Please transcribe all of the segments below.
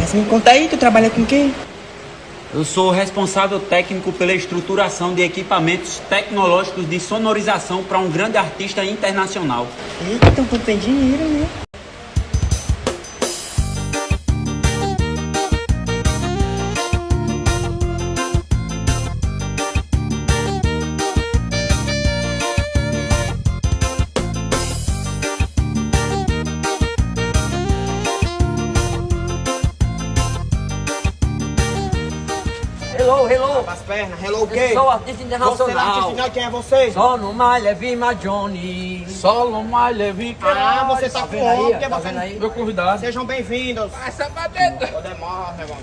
Mas me conta aí, tu trabalha com quem? Eu sou o responsável técnico pela estruturação de equipamentos tecnológicos de sonorização para um grande artista internacional. Eita, então tu tem dinheiro, né? Hello. As pernas, hello o Eu quê? sou artista Você é internacional. artista, quem é você? Só no mais leve, mas Johnny. Solo mais Levi, Ah, você tá Tá com vendo aí, homem, ó? porque Tá você... vendo aí? meu convidado. Sejam bem-vindos. Passa pra dentro. Ô, demora, meu irmão.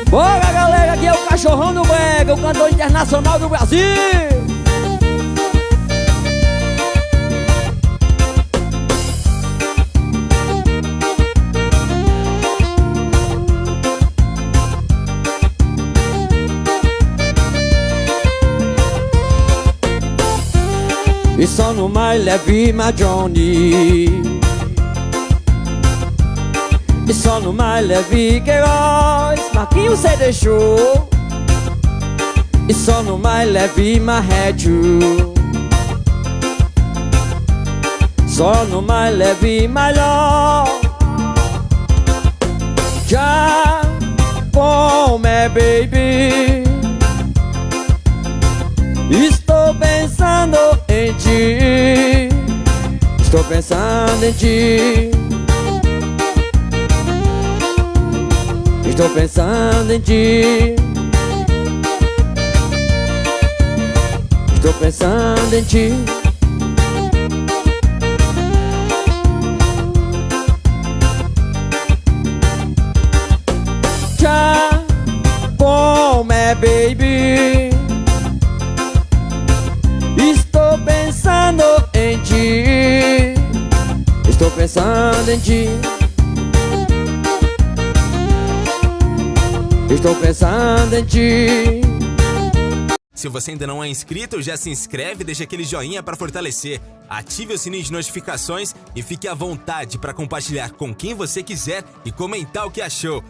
Bora, galera, aqui é o Cachorrão do Brega, o cantor internacional do Brasil. E só no mais leve, mas Johnny. E só no mais leve, Queiroz, Marquinhos cê deixou. E só no mais leve, Marrédio. Só no mais leve, melhor. Já come, baby. Estou pensando em ti. Estou pensando em ti. Estou pensando em ti. Estou pensando em ti. Já come, baby. Estou pensando em ti. Estou pensando em ti. Estou pensando em ti. Se você ainda não é inscrito, já se inscreve, deixa aquele joinha para fortalecer. Ative o sininho de notificações e fique à vontade para compartilhar com quem você quiser e comentar o que achou.